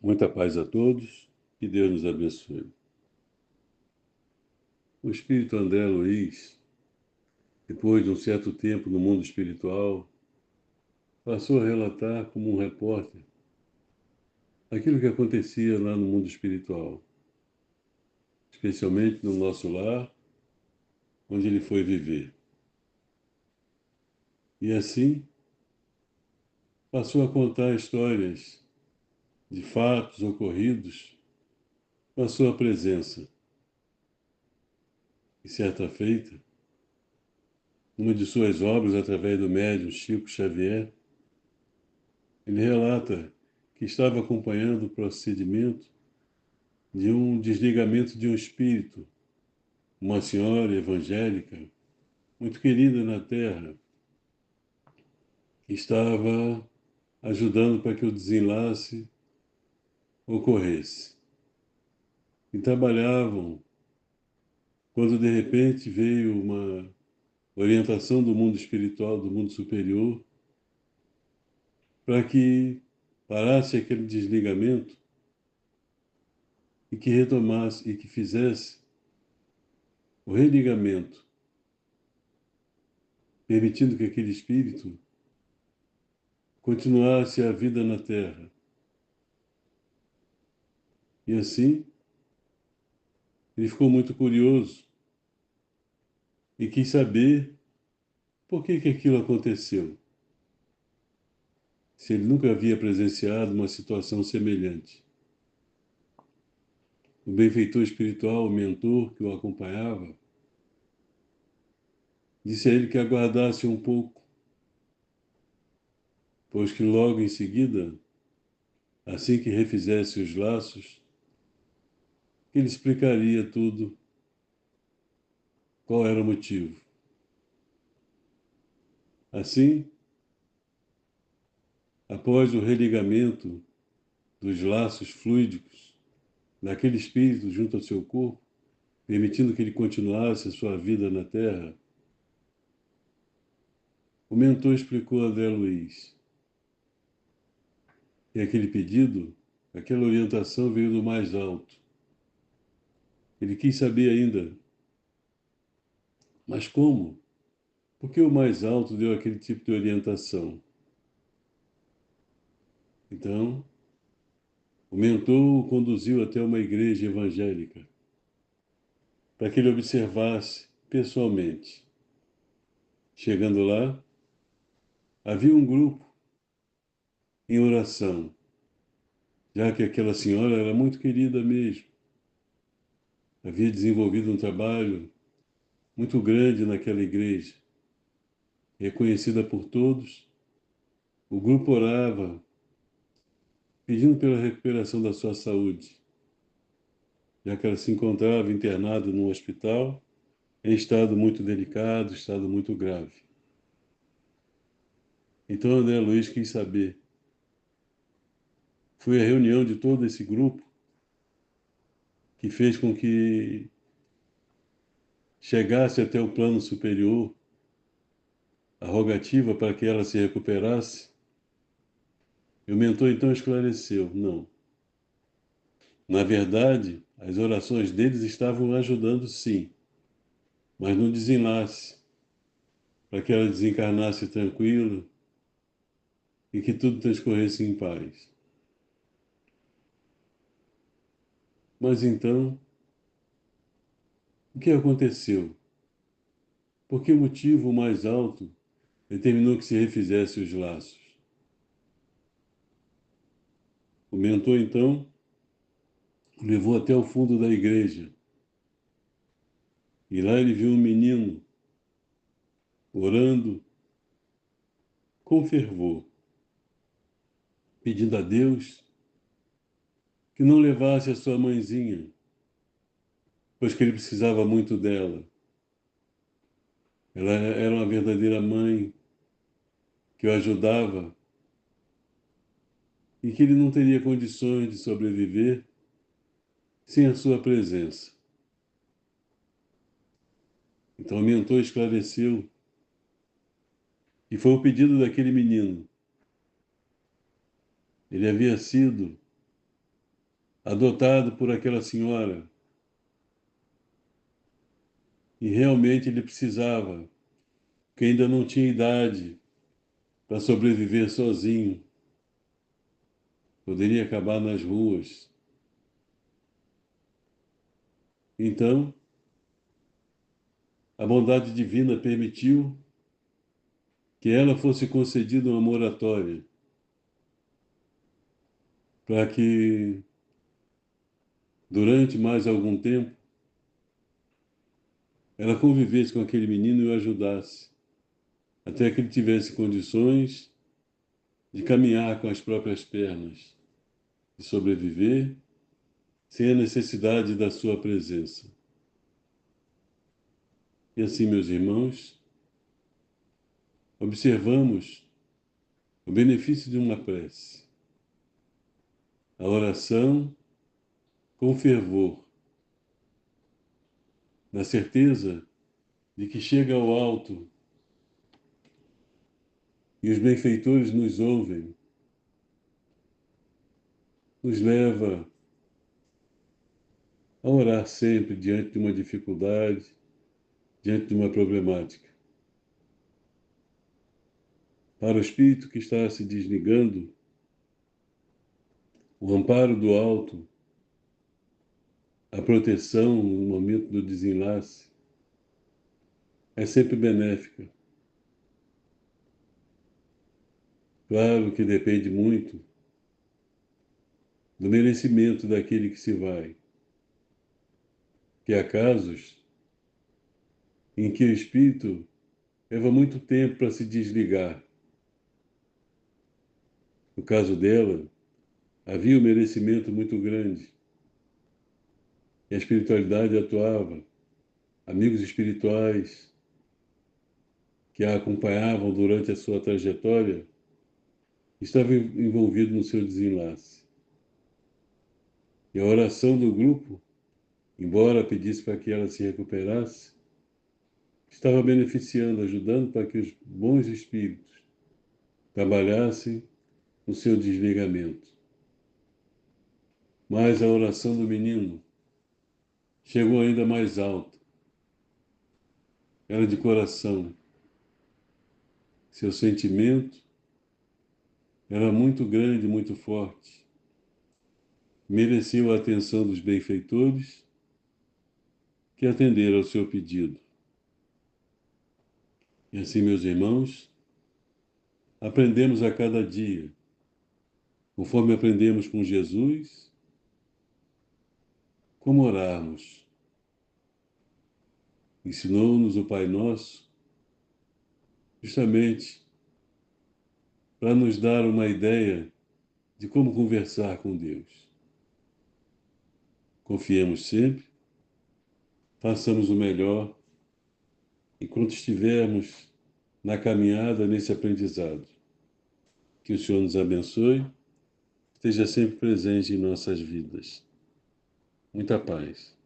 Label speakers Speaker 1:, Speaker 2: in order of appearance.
Speaker 1: Muita paz a todos, que Deus nos abençoe. O espírito André Luiz, depois de um certo tempo no mundo espiritual, passou a relatar como um repórter aquilo que acontecia lá no mundo espiritual, especialmente no nosso lar, onde ele foi viver. E assim, passou a contar histórias de fatos ocorridos com a sua presença. E certa feita, numa de suas obras, através do médium Chico Xavier, ele relata que estava acompanhando o procedimento de um desligamento de um espírito, uma senhora evangélica, muito querida na Terra, que estava ajudando para que o desenlace ocorresse. E trabalhavam quando de repente veio uma orientação do mundo espiritual, do mundo superior, para que parasse aquele desligamento e que retomasse e que fizesse o religamento, permitindo que aquele espírito continuasse a vida na Terra. E assim, ele ficou muito curioso e quis saber por que aquilo aconteceu, se ele nunca havia presenciado uma situação semelhante. O benfeitor espiritual, o mentor que o acompanhava, disse a ele que aguardasse um pouco, pois que logo em seguida, assim que refizesse os laços, ele explicaria tudo, qual era o motivo. Assim, após o religamento dos laços fluídicos daquele espírito junto ao seu corpo, permitindo que ele continuasse a sua vida na Terra, o mentor explicou a André Luiz que aquele pedido, aquela orientação veio do mais alto. Ele quis saber ainda, mas como? Por que o mais alto deu aquele tipo de orientação? Então, o mentor o conduziu até uma igreja evangélica, para que ele observasse pessoalmente. Chegando lá, havia um grupo em oração, já que aquela senhora era muito querida mesmo. Havia desenvolvido um trabalho muito grande naquela igreja, reconhecida por todos. O grupo orava, pedindo pela recuperação da sua saúde, já que ela se encontrava internada num hospital, em estado muito delicado, estado muito grave. Então André Luiz quis saber. Foi a reunião de todo esse grupo que fez com que chegasse até o plano superior a rogativa para que ela se recuperasse. E o mentor então esclareceu: não. Na verdade, as orações deles estavam ajudando sim, mas no desenlace, para que ela desencarnasse tranquila e que tudo transcorresse em paz. Mas então, o que aconteceu? Por que motivo o mais alto determinou que se refizesse os laços? O mentor, então, o levou até o fundo da igreja. E lá ele viu um menino orando com fervor, pedindo a Deus que não levasse a sua mãezinha, pois que ele precisava muito dela. Ela era uma verdadeira mãe que o ajudava e que ele não teria condições de sobreviver sem a sua presença. Então o mentor esclareceu e foi o pedido daquele menino. Ele havia sido adotado por aquela senhora, e realmente ele precisava, porque ainda não tinha idade para sobreviver sozinho, poderia acabar nas ruas. Então, a bondade divina permitiu que ela fosse concedida uma moratória para que, durante mais algum tempo, ela convivesse com aquele menino e o ajudasse, até que ele tivesse condições de caminhar com as próprias pernas, de sobreviver sem a necessidade da sua presença. E assim, meus irmãos, observamos o benefício de uma prece, a oração com fervor, na certeza de que chega ao alto e os benfeitores nos ouvem, nos leva a orar sempre diante de uma dificuldade, diante de uma problemática. Para o espírito que está se desligando, o amparo do alto, a proteção no momento do desenlace, é sempre benéfica. Claro que depende muito do merecimento daquele que se vai, que há casos em que o espírito leva muito tempo para se desligar. No caso dela, havia um merecimento muito grande e a espiritualidade atuava, amigos espirituais que a acompanhavam durante a sua trajetória estavam envolvidos no seu desenlace. E a oração do grupo, embora pedisse para que ela se recuperasse, estava beneficiando, ajudando para que os bons espíritos trabalhassem no seu desligamento. Mas a oração do menino chegou ainda mais alto. Era de coração. Seu sentimento era muito grande, muito forte. Mereceu a atenção dos benfeitores que atenderam ao seu pedido. E assim, meus irmãos, aprendemos a cada dia, conforme aprendemos com Jesus, como orarmos. Ensinou-nos o Pai Nosso, justamente para nos dar uma ideia de como conversar com Deus. Confiemos sempre, façamos o melhor enquanto estivermos na caminhada nesse aprendizado. Que o Senhor nos abençoe, esteja sempre presente em nossas vidas. Muita paz.